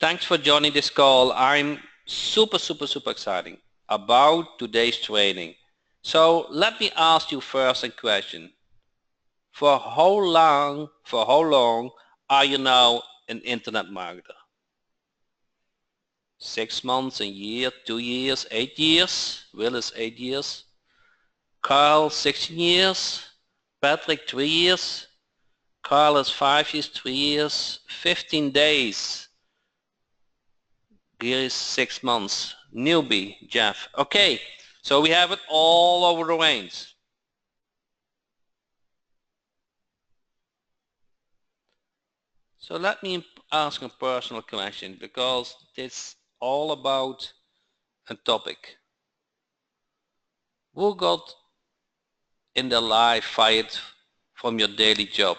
Thanks for joining this call. I'm super excited about today's training. So let me ask you first a question. For how long are you now an internet marketer? 6 months, a year, 2 years, 8 years? Will is 8 years. Carl, 16 years. Patrick, 3 years. Carl is 5 years, 3 years, 15 days. Here is 6 months. Newbie, Jeff. Okay, so we have it all over the range. So let me ask a personal question, because it's all about a topic. Who got in their life fired from your daily job?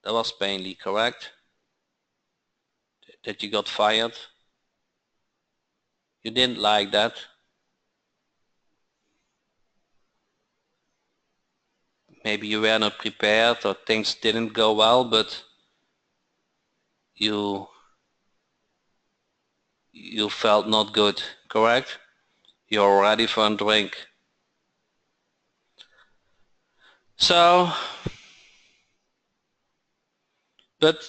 That was painfully correct? That you got fired? You didn't like that? Maybe you were not prepared, or things didn't go well, but you felt not good, correct? You're ready for a drink. So, but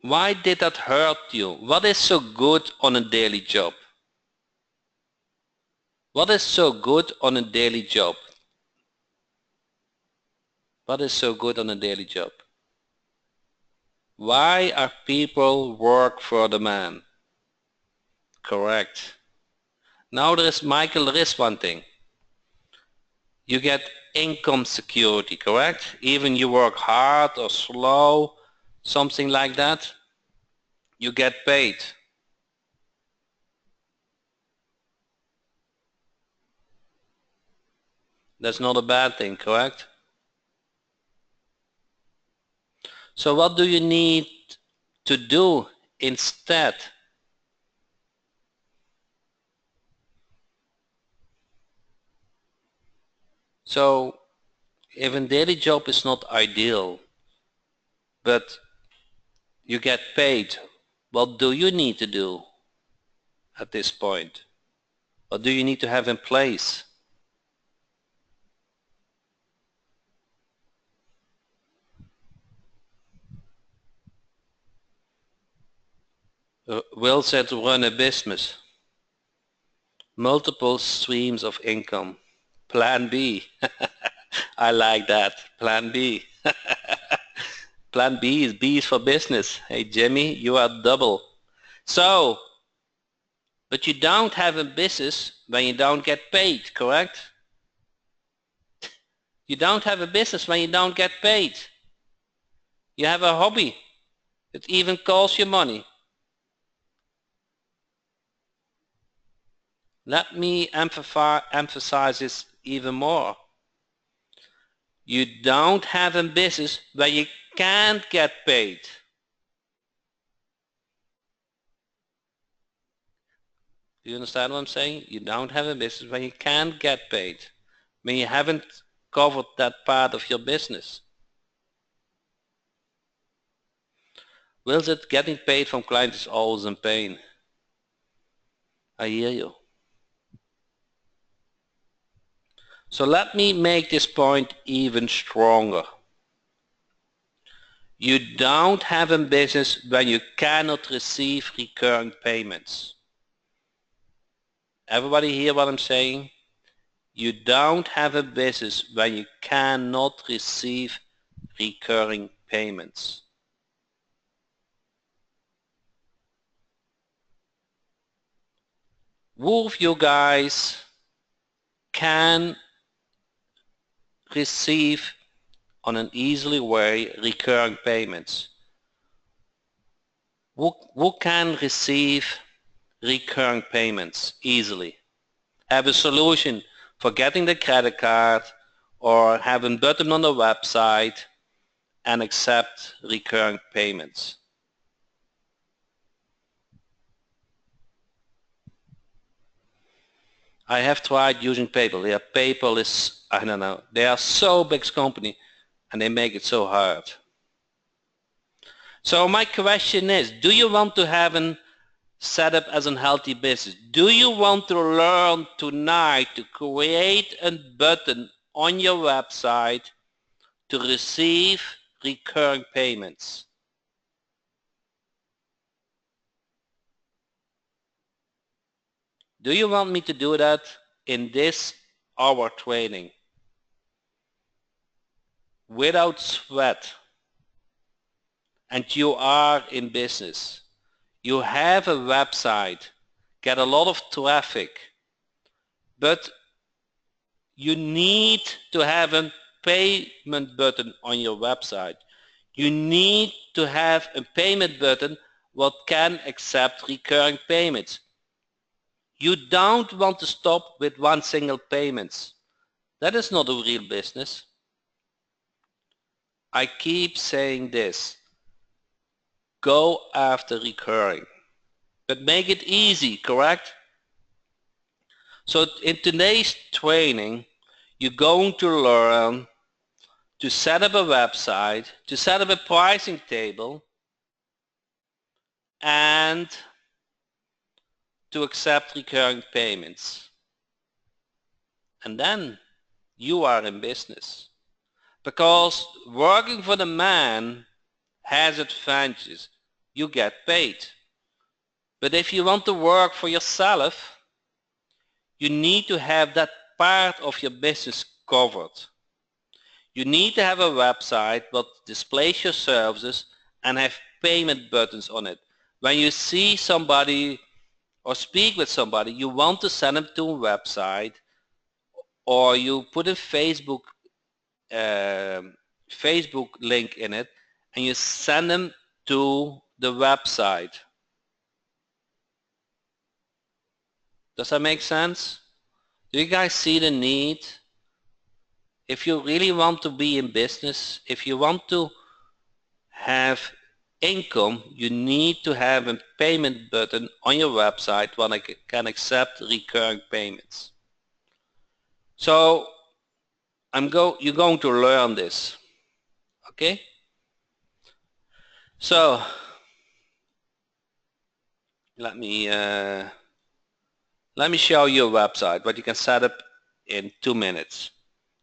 why did that hurt you? What is so good on a daily job? What is so good on a daily job? What is so good on a daily job? Why are people work for the man? Correct. Now there is, Michael, there is one thing. You get income security, correct? Even you work hard or slow, something like that, you get paid. That's not a bad thing, correct? So what do you need to do instead? So if a daily job is not ideal, but you get paid, what do you need to do at this point? What do you need to have in place? Will said run a business. Multiple streams of income. Plan B. I like that. Plan B. Plan B is for business. Hey Jimmy, you are double. So, but you don't have a business when you don't get paid, correct? You don't have a business when you don't get paid. You have a hobby. It even costs you money. Let me emphasize this even more. You don't have a business where you can't get paid. Do you understand what I'm saying? You don't have a business where you can't get paid, when you haven't covered that part of your business. Will it getting paid from clients is always in pain. I hear you. So let me make this point even stronger. You don't have a business when you cannot receive recurring payments. Everybody hear what I'm saying? You don't have a business when you cannot receive recurring payments. Who of you guys can receive on an easily way recurring payments? Who can receive recurring payments easily? Have a solution for getting the credit card, or have a button on the website and accept recurring payments? I have tried using PayPal. Yeah, PayPal is, I don't know, they are so big company and they make it so hard. So my question is, do you want to have a setup as a healthy business? Do you want to learn tonight to create a button on your website to receive recurring payments? Do you want me to do that in this hour training without sweat? And you are in business. You have a website, get a lot of traffic, but you need to have a payment button on your website. You need to have a payment button what can accept recurring payments. You don't want to stop with one single payment. That is not a real business. I keep saying this. Go after recurring. But make it easy, correct? So in today's training, you're going to learn to set up a website, to set up a pricing table, and to accept recurring payments. And then you are in business. Because working for the man has advantages. You get paid. But if you want to work for yourself, you need to have that part of your business covered. You need to have a website that displays your services and have payment buttons on it. When you see somebody or speak with somebody, you want to send them to a website, or you put a Facebook link in it and you send them to the website. Does that make sense? Do you guys see the need? If you really want to be in business, if you want to have income, you need to have a payment button on your website that can accept recurring payments. So you're going to learn this, okay? So let me show you a website what you can set up in 2 minutes.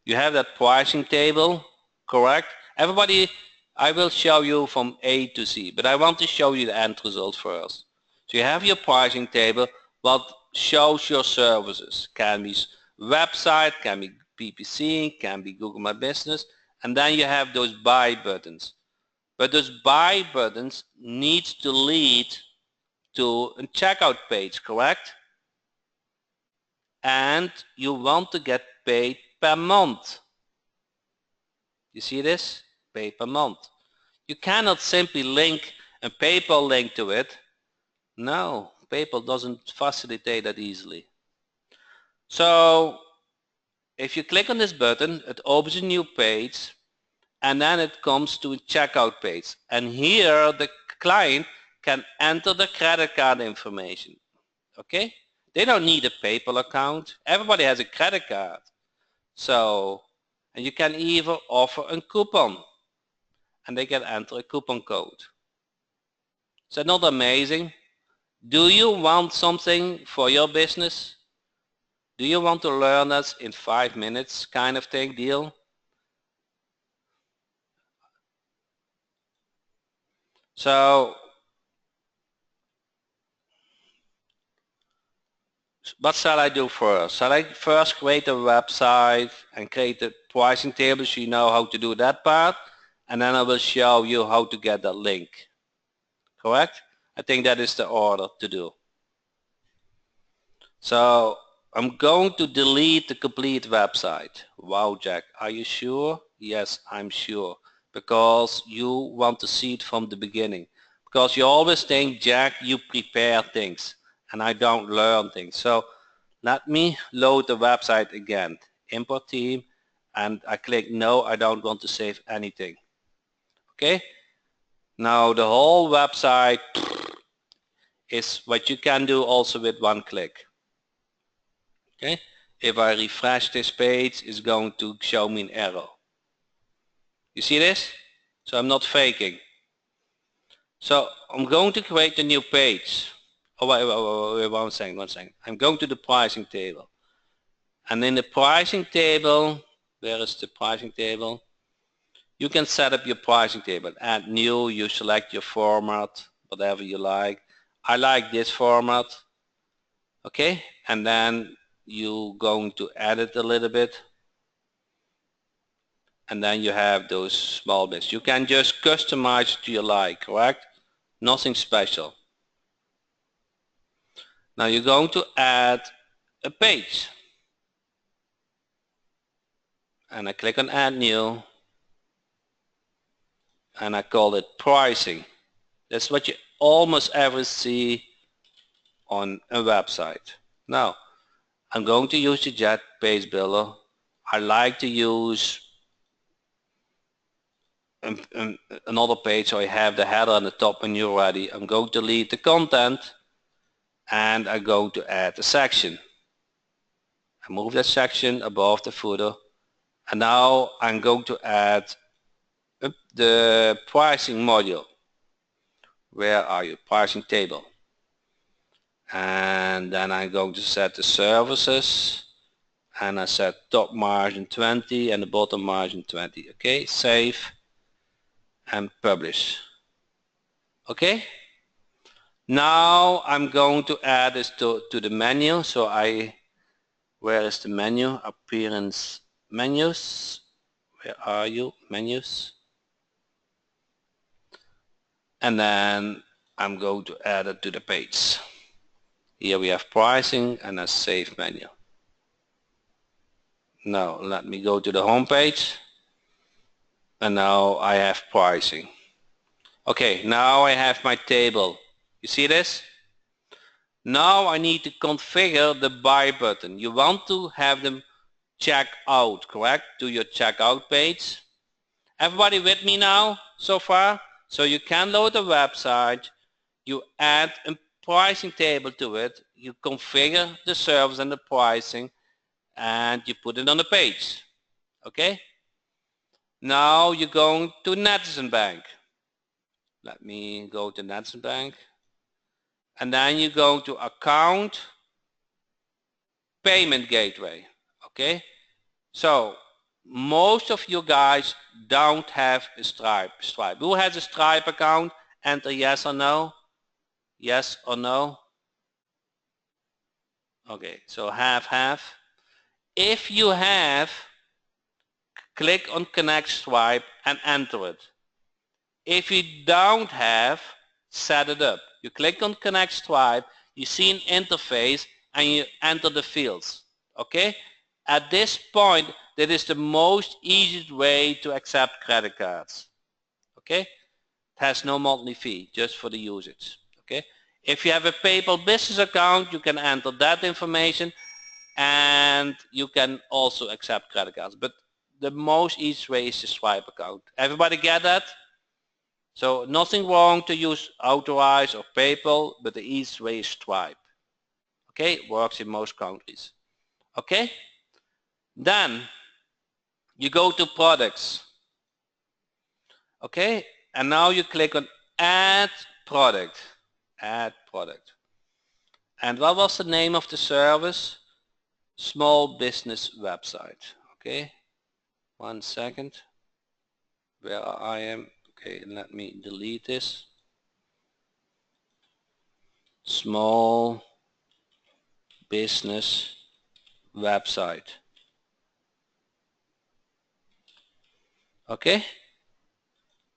You have that pricing table, correct? Everybody, I will show you from A to Z, but I want to show you the end result first. So you have your pricing table, what shows your services. Can be website, can be PPC, can be Google My Business, and then you have those buy buttons. But those buy buttons need to lead to a checkout page, correct? And you want to get paid per month. You see this? Pay per month. You cannot simply link a PayPal link to it. No, PayPal doesn't facilitate that easily. So if you click on this button, it opens a new page, and then it comes to a checkout page. And here the client can enter the credit card information. Okay? They don't need a PayPal account. Everybody has a credit card. So, and you can even offer a coupon, and they can enter a coupon code. Is that not amazing? Do you want something for your business? Do you want to learn us in 5 minutes kind of thing deal? So what shall I do first? Shall I first create a website and create a pricing table so you know how to do that part? And then I will show you how to get that link. Correct? I think that is the order to do. So I'm going to delete the complete website. Wow, Jack, are you sure? Yes, I'm sure. Because you want to see it from the beginning. Because you always think, Jack, you prepare things and I don't learn things. So let me load the website again. Import theme, and I click no, I don't want to save anything. Okay? Now the whole website is what you can do also with one click. Okay? If I refresh this page, it's going to show me an error. You see this? So I'm not faking. So I'm going to create a new page. Oh, wait, one second. I'm going to the pricing table. And in the pricing table, where is the pricing table? You can set up your pricing table. Add new, you select your format, whatever you like. I like this format. Okay, and then you're going to edit a little bit. And then you have those small bits. You can just customize it to your like, correct? Nothing special. Now you're going to add a page. And I click on add new. And I call it pricing. That's what you almost ever see on a website. Now, I'm going to use the Jet Page Builder. I like to use another page so I have the header on the top when you're ready. I'm going to delete the content and I'm going to add a section. I move that section above the footer and now I'm going to add the pricing module. Where are you? Pricing table. And then I'm going to set the services and I set top margin 20 and the bottom margin 20. Okay, save and publish. Okay, now I'm going to add this to the menu. So where is the menu? Appearance, menus. Where are you? Menus. And then I'm going to add it to the page. Here we have pricing and a save menu. Now let me go to the home page. And now I have pricing. Okay, now I have my table. You see this? Now I need to configure the buy button. You want to have them check out, correct? To your checkout page. Everybody with me now so far? So you can load the website, you add a pricing table to it, you configure the service and the pricing, and you put it on the page. Okay? Now you're going to Netson Bank. Let me go to Netson Bank. And then you go to account, payment gateway. Okay? So most of you guys don't have a Stripe. Who has a Stripe account? Enter yes or no. Yes or no. Okay, so have. If you have, click on connect Stripe and enter it. If you don't have, set it up. You click on connect Stripe, you see an interface and you enter the fields. Okay? At this point, that is the most easiest way to accept credit cards. Okay? It has no monthly fee, just for the usage. Okay? If you have a PayPal business account, you can enter that information and you can also accept credit cards. But the most easiest way is the Stripe account. Everybody get that? So nothing wrong to use Authorize or PayPal, but the easiest way is Stripe. Okay, it works in most countries. Okay, then you go to products. Okay, and now you click on add product. Add product. And what was the name of the service? Small business website. Okay, 1 second. Where I am. Okay, let me delete this. Small business website. Okay.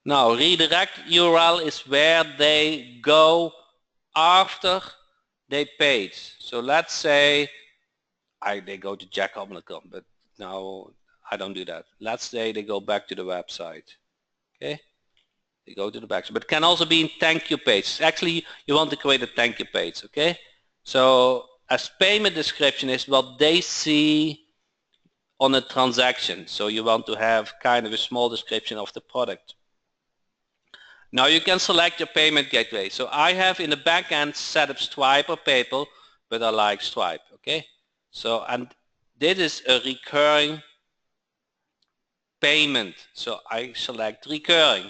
Now redirect URL is where they go after they paid. So let's say they go to jackhobbler.com, but now I don't do that. Let's say they go back to the website. Okay. They go to the back, but it can also be in thank you page. Actually, you want to create a thank you page. Okay. So as payment description is what they see on a transaction. So you want to have kind of a small description of the product. Now you can select your payment gateway. So I have in the back end set up Stripe or PayPal, but I like Stripe. Okay. So and this is a recurring payment. So I select recurring.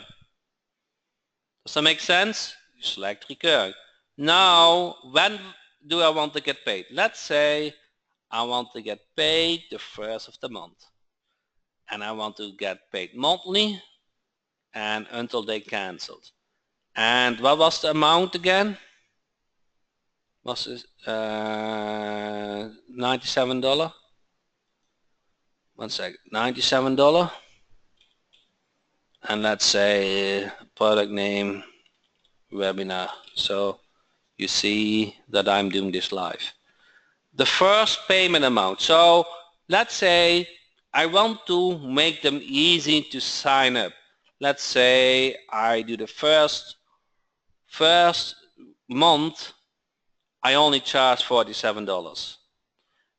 Does that make sense? You select recurring. Now, when do I want to get paid? Let's say I want to get paid the first of the month. And I want to get paid monthly and until they canceled. And what was the amount again? Was it $97? One second, $97. And let's say product name webinar. So you see that I'm doing this live. The first payment amount. So let's say I want to make them easy to sign up. Let's say I do the first month I only charge $47.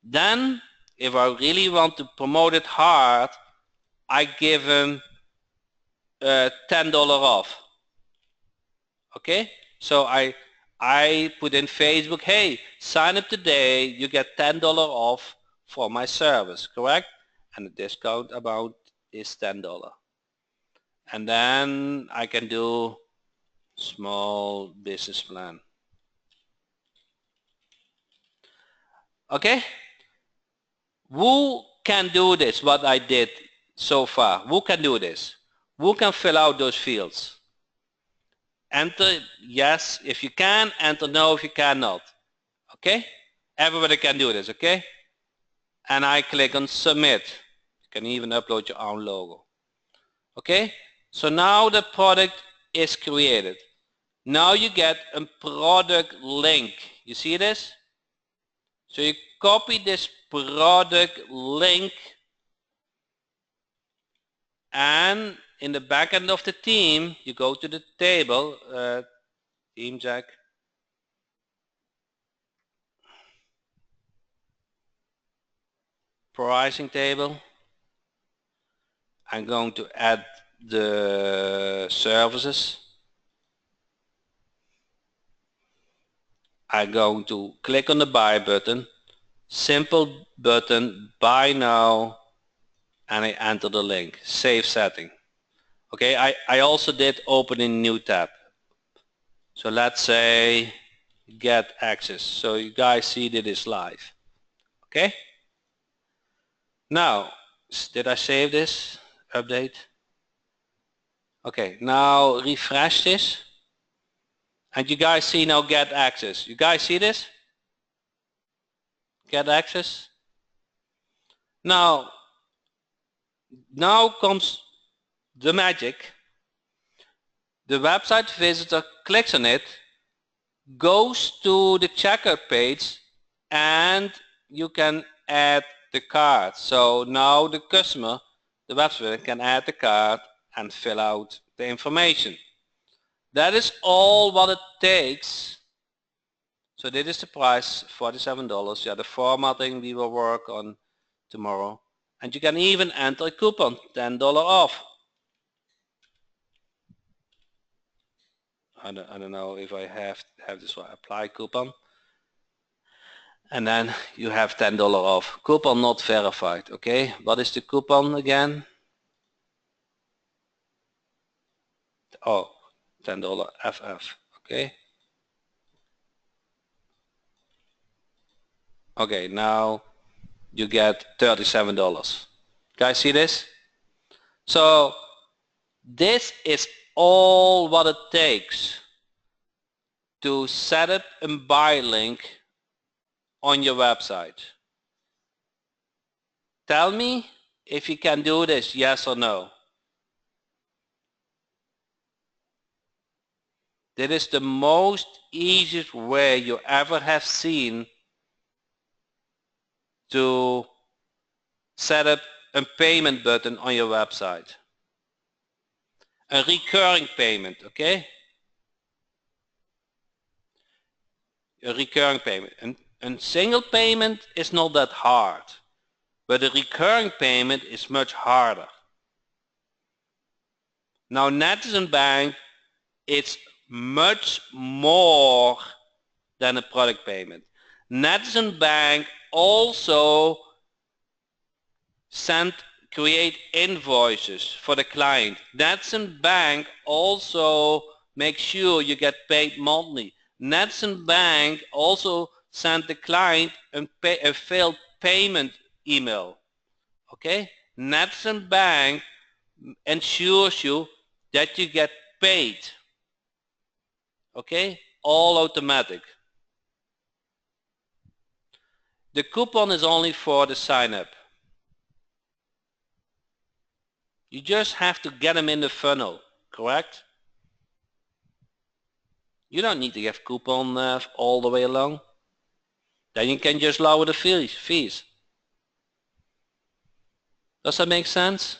Then if I really want to promote it hard, I give them $10 off. Okay, so I put in Facebook, hey, sign up today, you get $10 off for my service, correct? And the discount amount is $10. And then I can do small business plan. Okay, who can do this, what I did so far? Who can do this? Who can fill out those fields? Enter yes if you can, enter no if you cannot. Okay? Everybody can do this, okay? And I click on submit. You can even upload your own logo. Okay? So now the product is created. Now you get a product link. You see this? So you copy this product link and in the back end of the team, you go to the table, team Jack. Pricing table. I'm going to add the services. I'm going to click on the buy button, simple button, buy now, and I enter the link, save setting. Okay, I also did open a new tab. So let's say get access. So you guys see that it's live. Okay. Now, did I save this? Update. Okay, now refresh this. And you guys see now get access. You guys see this? Get access. Now comes the magic. The website visitor clicks on it, goes to the checkout page, and you can add the card. So now the customer, the website can add the card and fill out the information. That is all what it takes. So this is the price, $47. Yeah, the formatting we will work on tomorrow. And you can even enter a coupon, $10 off. I don't know if I have this one, apply coupon. And then you have $10 off. Coupon not verified. Okay, what is the coupon again? Oh, $10 FF. Okay. Okay, now you get $37. Guys, see this? So this is all what it takes to set up a buy link on your website. Tell me if you can do this, yes or no. This is the most easiest way you ever have seen to set up a payment button on your website. A recurring payment, okay? A recurring payment. And a single payment is not that hard, but a recurring payment is much harder. Now Netson Bank, it's much more than a product payment. Netson Bank also create invoices for the client. Netson Bank also make sure you get paid monthly. Netson Bank also sent the client a failed payment email. Okay? Netson Bank ensures you that you get paid. Okay? All automatic. The coupon is only for the sign up. You just have to get them in the funnel, correct? You don't need to give coupon all the way along. Then you can just lower the fees. Does that make sense?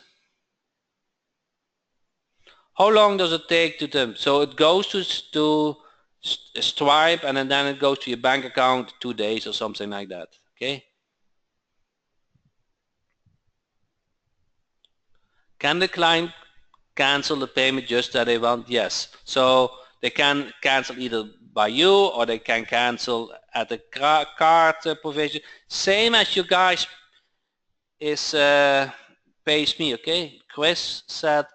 How long does it take to them? So it goes to Stripe and then it goes to your bank account 2 days or something like that. Okay. Can the client cancel the payment just that they want? Yes. So they can cancel either by you or they can cancel at the card provision. Same as you guys is pays me. Okay. Chris said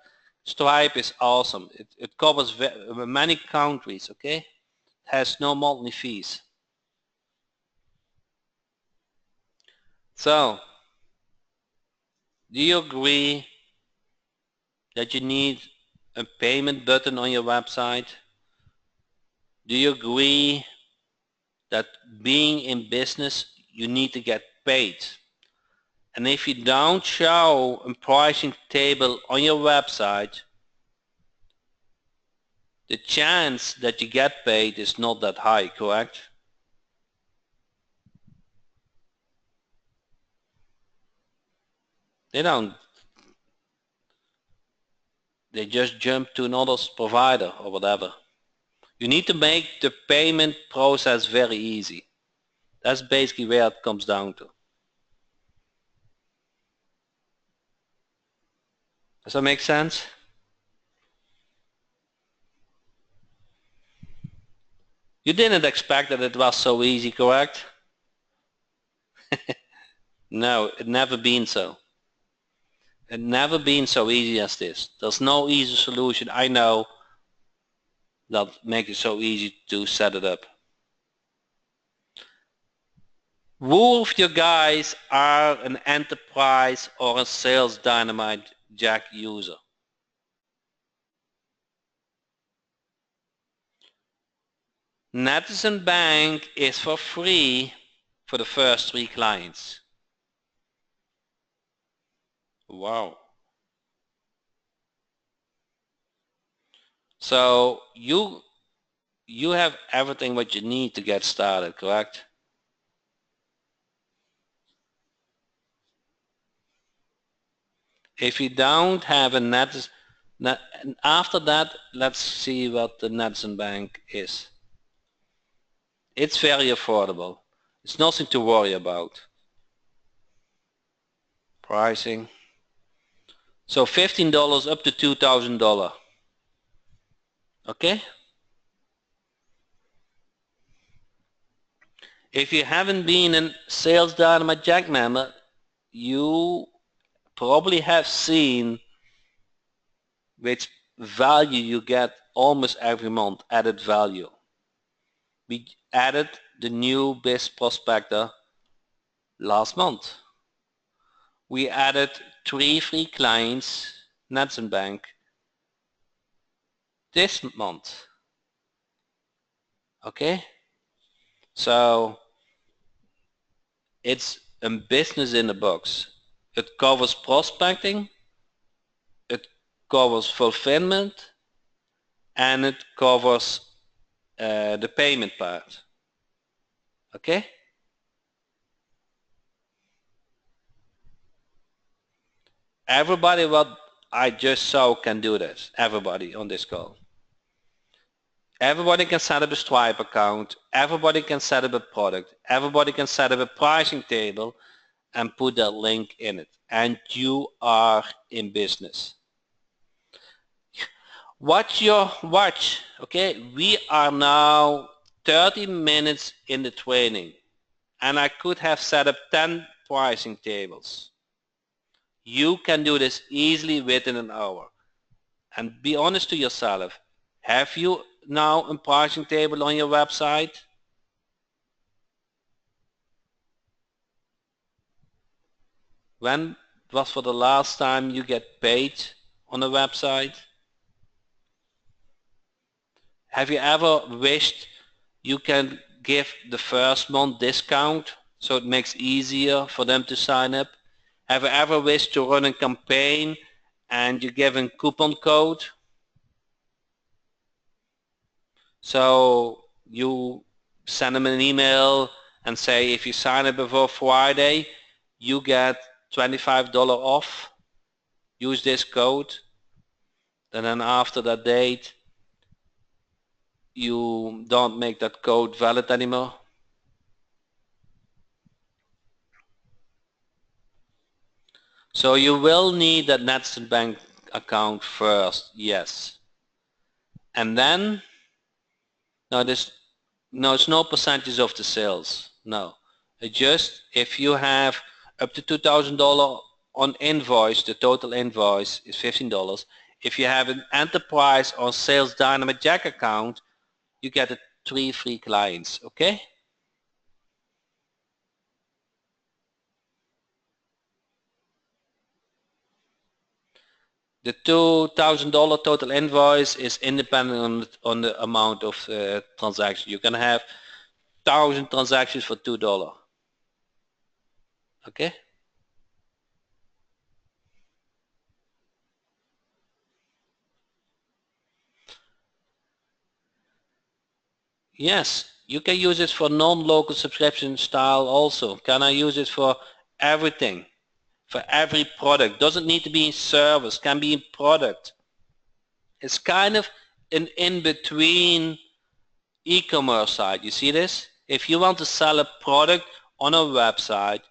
Stripe is awesome. It covers many countries. Okay. Has no monthly fees. So, do you agree that you need a payment button on your website? Do you agree that being in business, you need to get paid? And if you don't show a pricing table on your website, the chance that you get paid is not that high, correct? They don't. They just jump to another provider or whatever. You need to make the payment process very easy. That's basically where it comes down to. Does that make sense? You didn't expect that it was so easy, correct? No, it never been so. It never been so easy as this. There's no easy solution I know that makes it so easy to set it up. Who of you guys are an enterprise or a sales dynamite jack user? Netson Bank is for free for the first 3 clients. Wow. So you have everything what you need to get started, correct? If you don't have a net, after that, let's see what the Netson Bank is. It's very affordable. It's nothing to worry about. Pricing. So $15 up to $2,000. Okay? If you haven't been a Sales Dynamite Jack member, you probably have seen which value you get almost every month, added value. We added the new Biz Prospector last month. We added 3 free clients, Netson Bank, this month. Okay? So it's a business in a box. It covers prospecting, it covers fulfillment, and it covers the payment part. Okay? Everybody what I just saw can do this. Everybody on this call. Everybody can set up a Stripe account. Everybody can set up a product. Everybody can set up a pricing table and put that link in it. And you are in business. Watch your watch. Okay, we are now 30 minutes in the training and I could have set up 10 pricing tables. You can do this easily within an hour. And be honest to yourself. Have you now a pricing table on your website? When was for the last time you get paid on a website? Have you ever wished you can give the first month discount so it makes easier for them to sign up? Have you ever wished to run a campaign and you give a coupon code? So you send them an email and say if you sign up before Friday, you get $25 off. Use this code. And then after that date, you don't make that code valid anymore. So you will need that Netson Bank account first, yes. And then, it's no percentage of the sales, no. It's just if you have up to $2,000 on invoice, the total invoice is $15. If you have an enterprise or sales dynamic jack account, you get 3 free clients, okay? The $2,000 total invoice is independent on the amount of transactions. You can have 1,000 transactions for $2. Okay? Yes, you can use it for non-local subscription style also. Can I use it for everything? For every product. Doesn't need to be in service, can be in product. It's kind of an in-between e-commerce site. You see this? If you want to sell a product on a website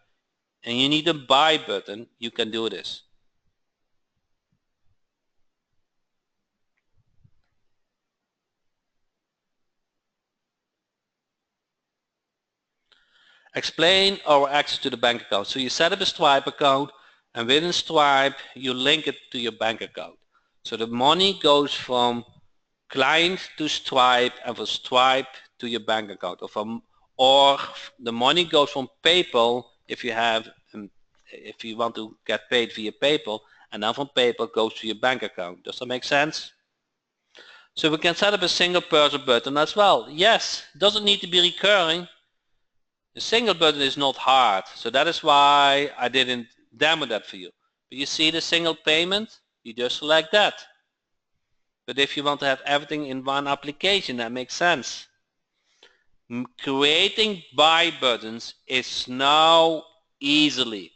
and you need a buy button, you can do this. Explain our access to the bank account. So you set up a Stripe account and within Stripe you link it to your bank account. So the money goes from client to Stripe and from Stripe to your bank account, or the money goes from PayPal if you want to get paid via PayPal, and then from PayPal goes to your bank account. Does that make sense? So we can set up a single person button as well. Yes, it doesn't need to be recurring. The single button is not hard, so that is why I didn't demo that for you. But you see the single payment, you just select that. But if you want to have everything in one application, that makes sense. Creating buy buttons is now easily.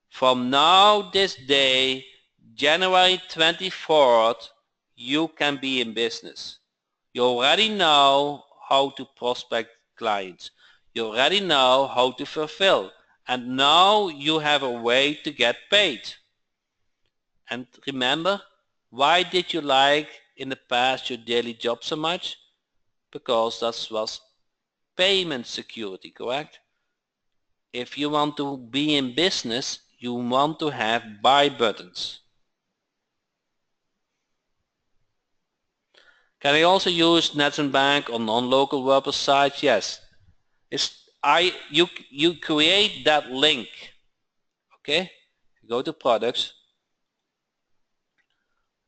From now this day, January 24th, you can be in business. You already know how to prospect clients. You already know how to fulfill. And now you have a way to get paid. And remember, why did you like in the past your daily job so much? Because that was payment security, correct? If you want to be in business, you want to have buy buttons. Can I also use Netson Bank on non-local WordPress sites? Yes. You create that link. Okay? Go to products.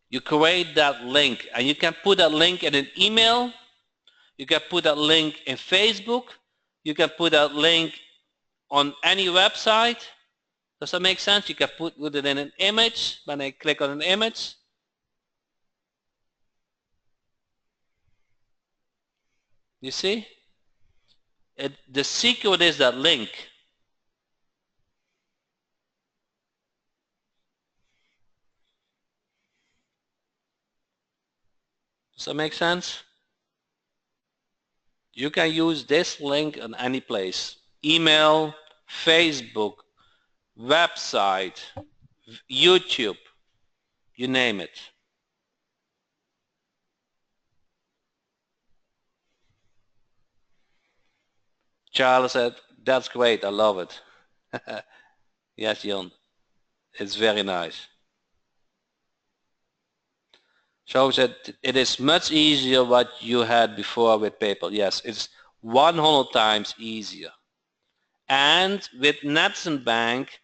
You create that link and you can put that link in an email. You can put that link in Facebook. You can put that link on any website. Does that make sense? You can put it in an image. When I click on an image, you see? The secret is that link. Does that make sense? You can use this link on any place. Email, Facebook, website, YouTube, you name it. Charles said, that's great, I love it. Yes, Jon, it's very nice. shows that it is much easier what you had before with PayPal. Yes, it's 100 times easier. And with Netson Bank,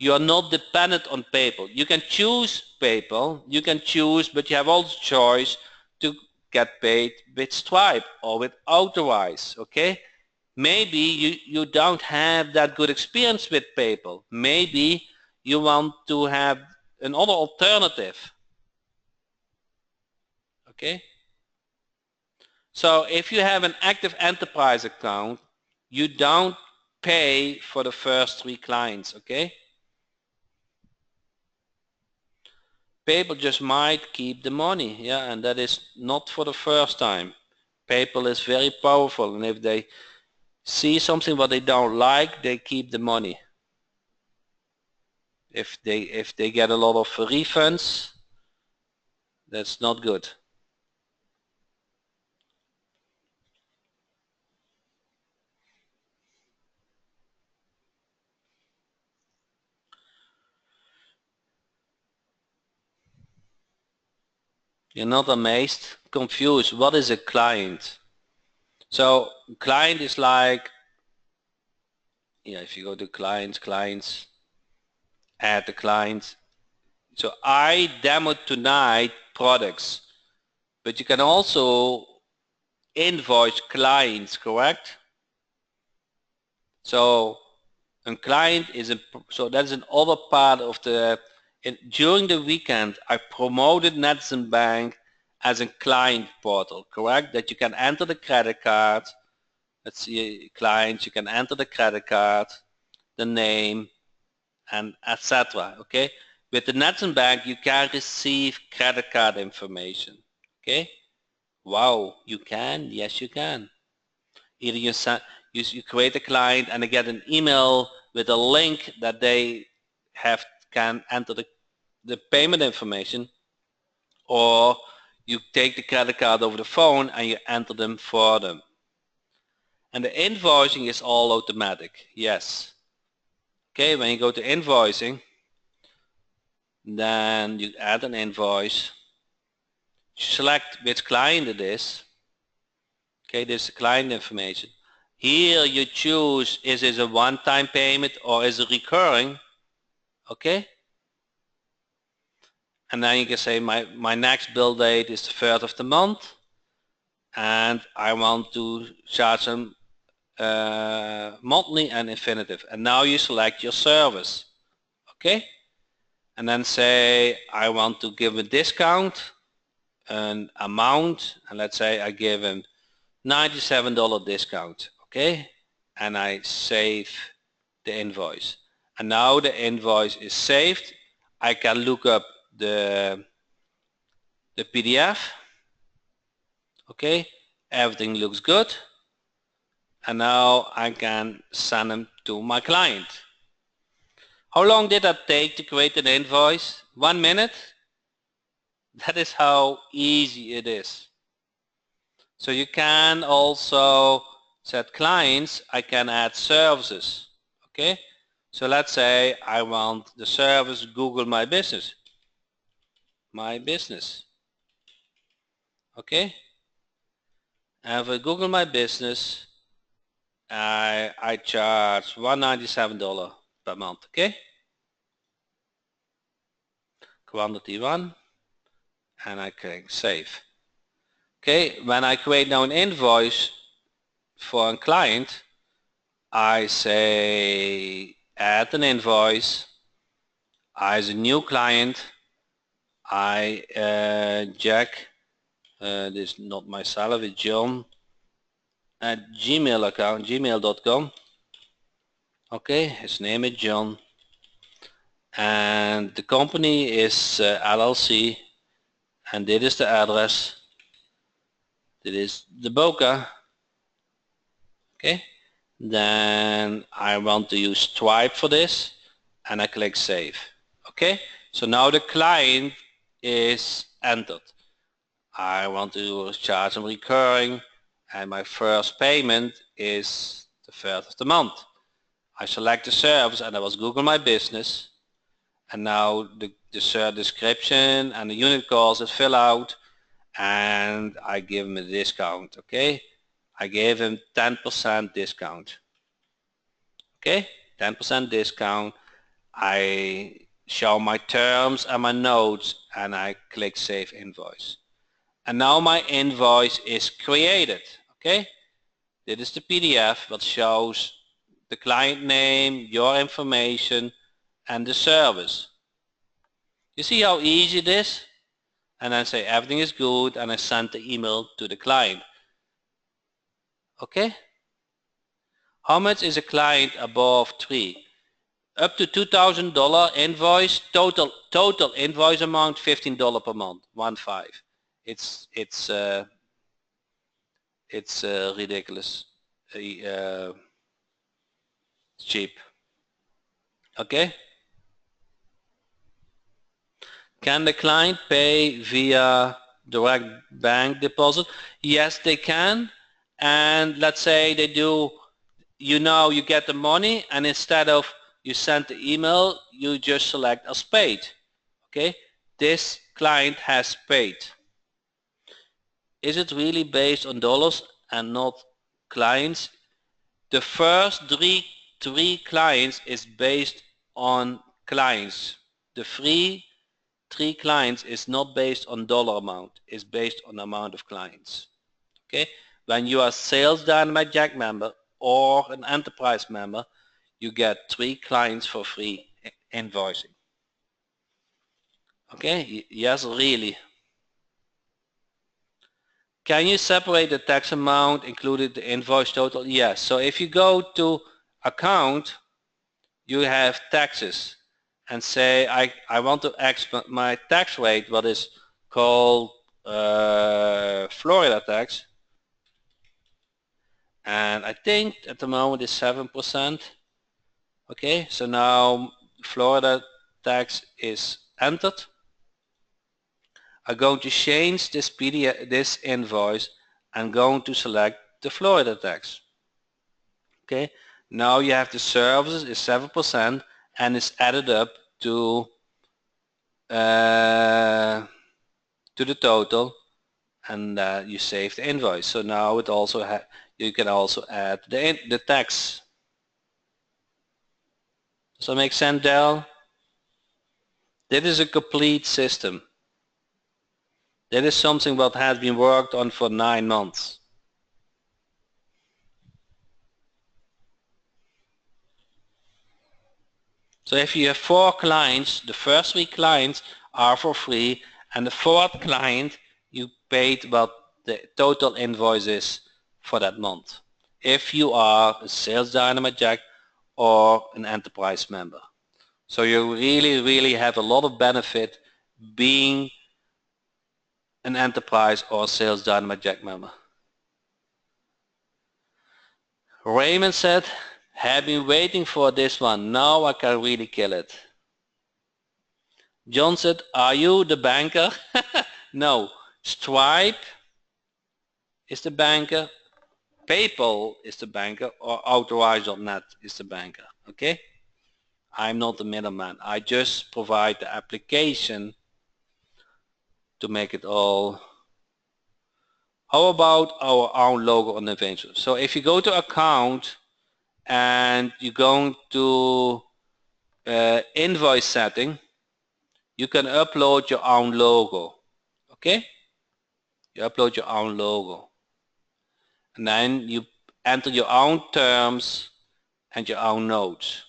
you are not dependent on PayPal. You can choose PayPal, you can choose, but you have also choice to get paid with Stripe or with Authorize, okay? Maybe you don't have that good experience with PayPal. Maybe you want to have another alternative, okay? So if you have an active enterprise account, you don't pay for the first 3 clients, okay? PayPal just might keep the money, yeah, and that is not for the first time. PayPal is very powerful, and if they see something what they don't like, they keep the money. If they get a lot of refunds, that's not good. You're not amazed, confused. What is a client? So client is like, yeah, if you go to clients, add the client. So I demoed tonight products, but you can also invoice clients, correct? So a client is so that's another part of the, during the weekend I promoted Netson Bank as a client portal, correct? That you can enter the credit card, let's see, clients, you can enter the credit card, the name, and etc. Okay, with the Netson Bank you can receive credit card information. Okay, wow, you can, yes you can. Either you create a client and they get an email with a link that they can enter the payment information, or you take the credit card over the phone and you enter them for them. And the invoicing is all automatic, yes. Okay, when you go to invoicing, then you add an invoice, select which client it is. Okay, this is the client information. Here you choose, is it a one-time payment or is it recurring? Okay, and then you can say my next bill date is the 3rd of the month and I want to charge them monthly and infinitive, and now you select your service. Okay, and then say I want to give a discount, an amount, and let's say I give him $97 discount. Okay, and I save the invoice, and now the invoice is saved. I can look up the PDF. Okay, everything looks good, and now I can send them to my client. How long did that take to create an invoice? 1 minute? That is how easy it is. So you can also set clients. I can add services. Okay, so let's say I want the service Google My Business. My Business. Okay, and for Google My Business I charge $197 per month. Okay, quantity 1, and I click save. Okay, when I create now an invoice for a client, I say add an invoice. As a new client, I Jack, this is not myself, it's John, at Gmail account, gmail.com. Okay, his name is John, and the company is LLC, and this is the address. This is the Boca. Okay, then I want to use Stripe for this, and I click save. Okay, so now the client is entered. I want to charge them recurring, and my first payment is the 3rd of the month. I select the service, and that was Google My Business, and now the description and the unit cost is fill out, and I give him a discount. Okay, I gave him 10% discount. Okay, 10% discount. I show my terms and my notes, and I click Save Invoice. And now my invoice is created. Okay, this is the PDF that shows the client name, your information, and the service. You see how easy it is? And I say everything is good, and I send the email to the client. Okay? How much is a client above 3? Up to $2,000 invoice, total invoice amount $15 per month, 1.5. It's ridiculous. It's cheap. Okay? Can the client pay via direct bank deposit? Yes, they can. And let's say they do, you get the money, and instead of you send the email, you just select as paid. Okay, this client has paid. Is it really based on dollars and not clients? The first three clients is based on clients. The three clients is not based on dollar amount, it's based on amount of clients. Okay, when you are Sales Dynamite Jack member or an enterprise member, you get 3 clients for free invoicing. Okay, yes, really. Can you separate the tax amount included the invoice total? Yes. So if you go to account, you have taxes, and say I want to export my tax rate, what is called Florida tax, and I think at the moment is 7%. Okay, so now Florida tax is entered. I'm going to change this PDF, this invoice, and going to select the Florida tax. Okay, now you have the services is 7% and it's added up to the total, and you save the invoice. So now it also you can also add the tax. Does that make sense, Dell? This is a complete system. That is something that has been worked on for 9 months. So if you have 4 clients, the first 3 clients are for free, and the 4th client you paid what the total invoice is for that month, if you are a Sales Dynamite Jack or an enterprise member. So you really have a lot of benefit being an enterprise or Sales Dynamite Jack member. Raymond said, have been waiting for this one, now I can really kill it. John said, are you the banker? No, Stripe is the banker, PayPal is the banker, or Authorize.net is the banker. Okay, I'm not the middleman, I just provide the application to make it all. How about our own logo on the venture? So if you go to account and you're going to invoice setting, you can upload your own logo. Okay, you upload your own logo, and then you enter your own terms and your own notes.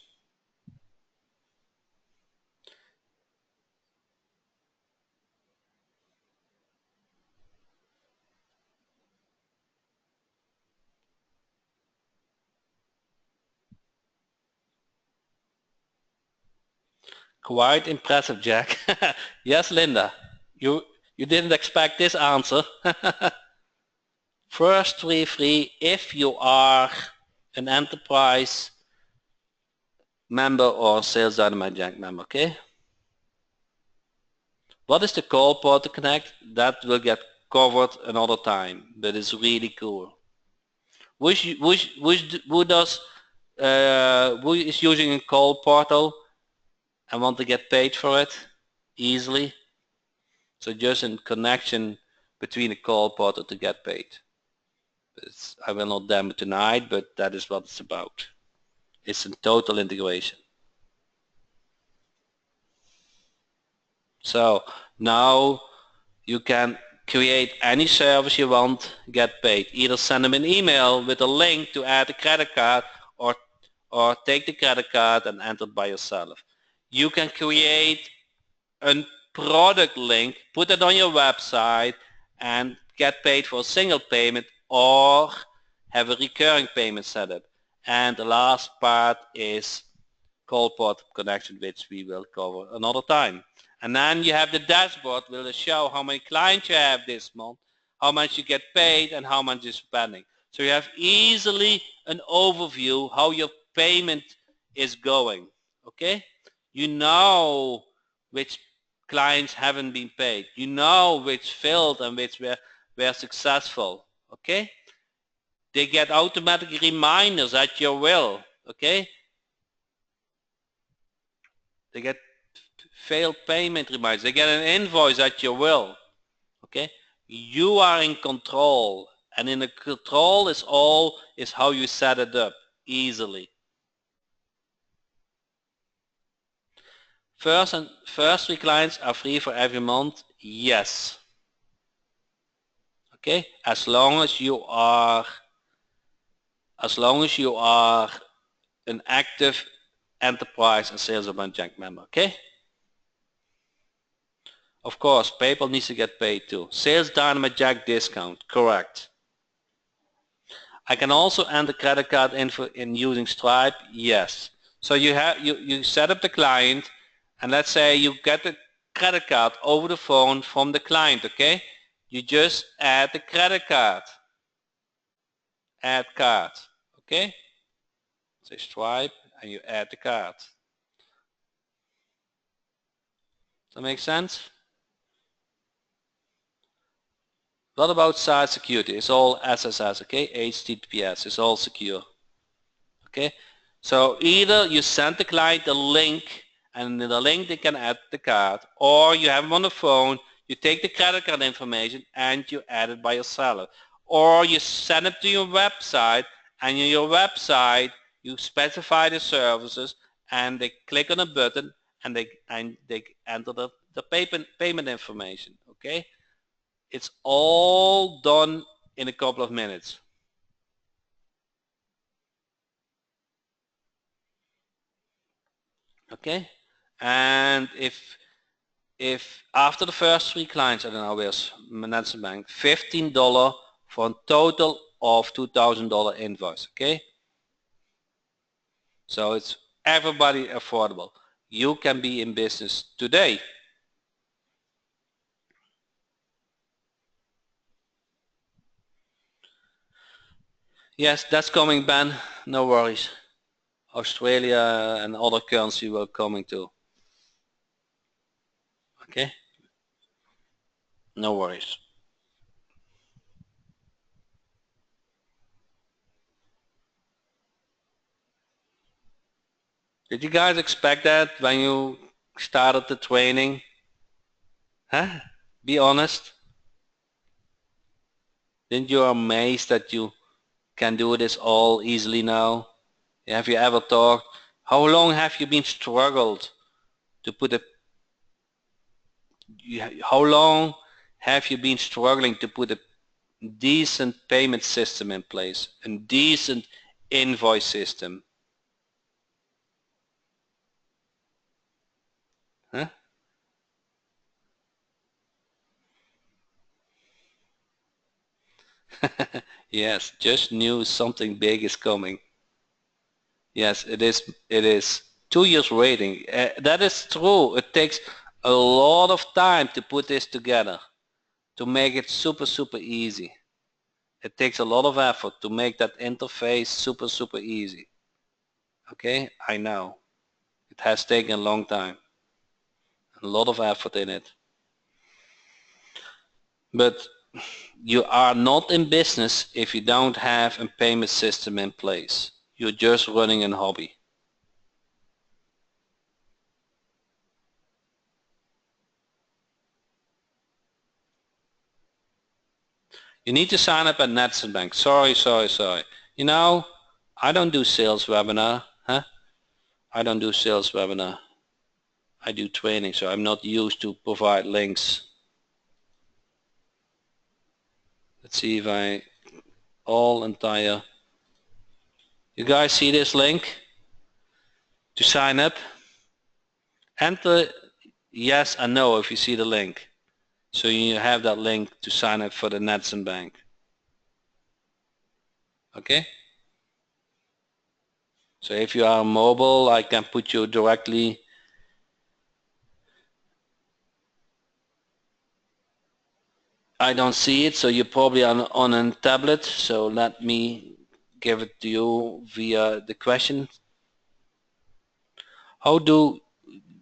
Quite impressive, Jack. Yes, Linda, you didn't expect this answer. First 3 free if you are an enterprise member or Sales Dynamite Jack member. Okay, what is the call port to connect? That will get covered another time, but it's really cool. Who is using a call portal and want to get paid for it easily. So just a connection between a call portal to get paid. I will not demo tonight, but that is what it's about. It's a total integration. So now you can create any service you want, get paid. Either send them an email with a link to add a credit card, or take the credit card and enter it by yourself. You can create a product link, put it on your website and get paid for a single payment, or have a recurring payment setup. And the last part is call portal connection, which we will cover another time. And then you have the dashboard will show how many clients you have this month, how much you get paid, and how much is spending. So you have easily an overview how your payment is going. Okay? You know which clients haven't been paid. You know which failed and which were successful. Okay? They get automatic reminders at your will. Okay? They get failed payment reminders. They get an invoice at your will. Okay? You are in control, and in the control is how you set it up easily. First 3 clients are free for every month. Yes. Okay? As long as you are an active enterprise and Sales About Jack member. Okay? Of course, PayPal needs to get paid too. Sales Dynamite Jack discount, correct. I can also enter credit card info in using Stripe, yes. So you set up the client, and let's say you get the credit card over the phone from the client, okay? You just add the credit card. Add card, okay? Say Stripe, and you add the card. Does that make sense? What about site security? It's all SSS, okay? HTTPS, it's all secure. Okay, so either you send the client a link, and in the link they can add the card, or you have them on the phone, you take the credit card information and you add it by yourself, or you send it to your website, and in your website you specify the services, and they click on a button and they enter the payment information. Okay, it's all done in a couple of minutes. Okay, and if after the first 3 clients, I don't know where's Netson Bank, $15 for a total of $2,000 invoice. Okay, so it's everybody affordable. You can be in business today. Yes, that's coming, Ben. No worries. Australia and other currency will coming too. Okay, no worries. Did you guys expect that when you started the training? Huh? Be honest. Didn't you amazed that you can do this all easily now? Have you ever thought, how long have you been struggled to put how long have you been struggling to put a decent payment system in place, a decent invoice system? Huh? Yes, just knew something big is coming. Yes, it is. It is 2 years waiting. That is true. It takes a lot of time to put this together, to make it super easy. It takes a lot of effort to make that interface super easy. Okay, I know. It has taken a long time. A lot of effort in it. But you are not in business if you don't have a payment system in place. You're just running a hobby. You need to sign up at Netson Bank. Sorry. You know, I don't do sales webinar, huh? I don't do sales webinar. I do training, so I'm not used to provide links. Let's see if I all entire. You guys see this link to sign up? Enter yes and no if you see the link. So you have that link to sign up for the Netson Bank. Okay? So if you are mobile, I can put you directly. I don't see it, so you're probably on a tablet. So let me give it to you via the question. How do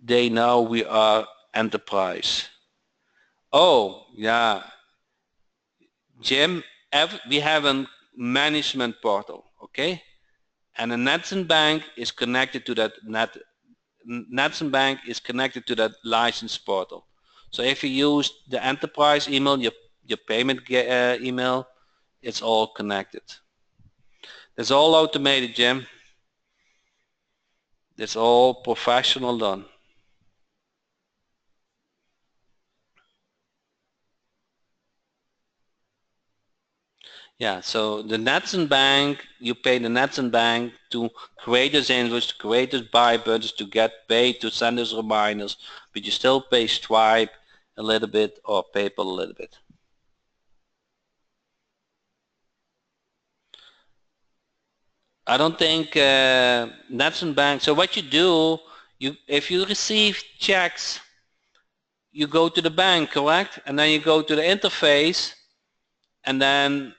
they know we are enterprise? Oh, yeah. Jim, we have a management portal, okay? And the Netson Bank is connected to that Netson Bank is connected to that license portal. So if you use the enterprise email, your payment email, it's all connected. It's all automated, Jim. It's all professional done. Yeah, so the Netson Bank, you pay the Netson Bank to create this invoice, to create this buy buttons, to get paid, to send us reminders, but you still pay Stripe a little bit or PayPal a little bit. I don't think Netson Bank, so what you do, if you receive checks, you go to the bank, correct? And then you go to the interface and then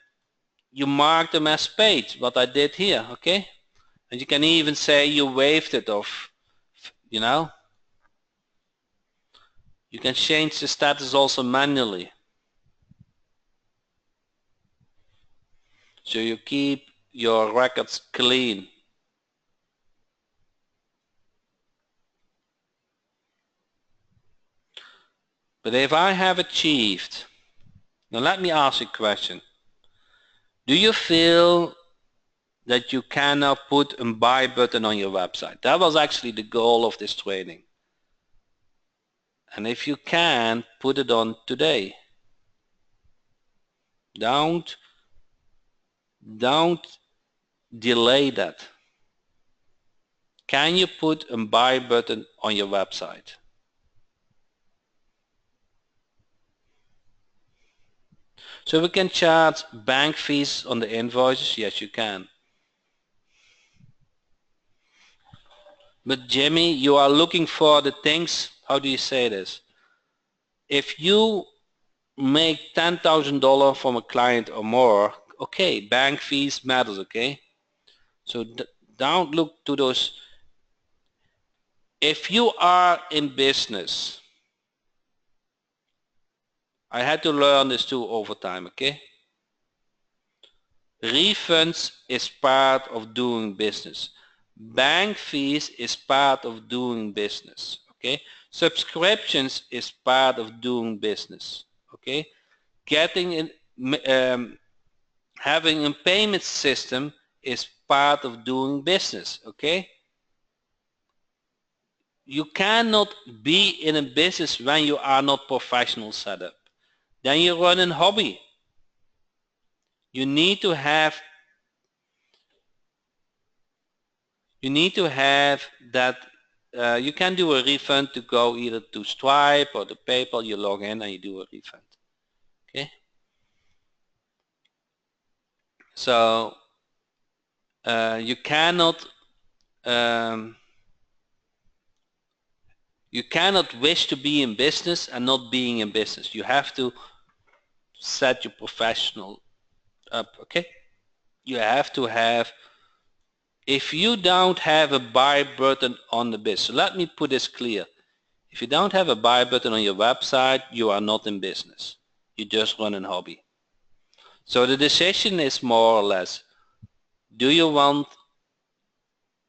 you mark them as paid, what I did here, okay? And you can even say you waived it off, you know? You can change the status also manually. So you keep your records clean. But if I have achieved, now let me ask you a question. Do you feel that you can now put a buy button on your website? That was actually the goal of this training. And if you can, put it on today. Don't delay that. Can you put a buy button on your website? So we can charge bank fees on the invoices? Yes, you can. But Jimmy, you are looking for the things, how do you say this? If you make $10,000 from a client or more, okay, bank fees matters, okay? So don't look to those. If you are in business, I had to learn this too over time, okay? Refunds is part of doing business. Bank fees is part of doing business, okay? Subscriptions is part of doing business, okay? Getting in, having a payment system is part of doing business, okay? You cannot be in a business when you are not professional set up. Then you run a hobby. You need to have that. You can do a refund to go either to Stripe or to PayPal. You log in and you do a refund. Okay. So you cannot wish to be in business and not being in business. You have to set your professional up. Okay. You have to have. If you don't have a buy button on the business, so let me put this clear. If you don't have a buy button on your website, you are not in business. You just run a hobby. So the decision is more or less, do you want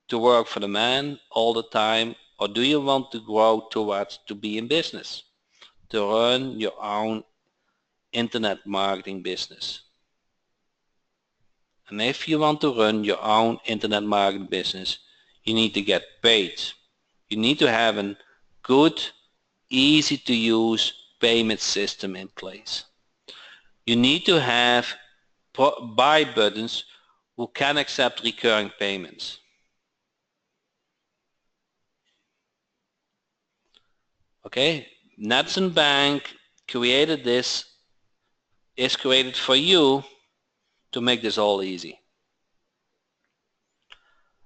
to work for the man all the time, or do you want to grow towards to be in business, to run your own internet marketing business? And if you want to run your own internet marketing business, you need to get paid. You need to have a good, easy to use payment system in place. You need to have buy buttons who can accept recurring payments. Okay, Netson Bank created this, is created for you to make this all easy.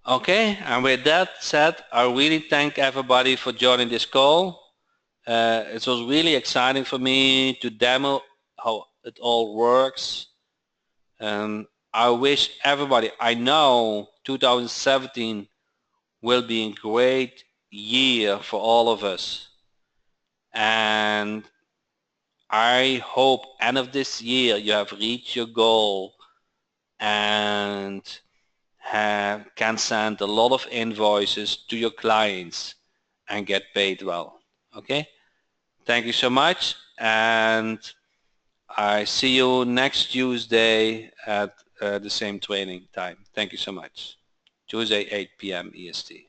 Okay, and with that said, I really thank everybody for joining this call. It was really exciting for me to demo how it all works. I wish everybody, I know 2017 will be a great year for all of us. And I hope end of this year you have reached your goal and can send a lot of invoices to your clients and get paid well. Okay? Thank you so much, and I see you next Tuesday at the same training time. Thank you so much. Tuesday, 8 p.m. EST.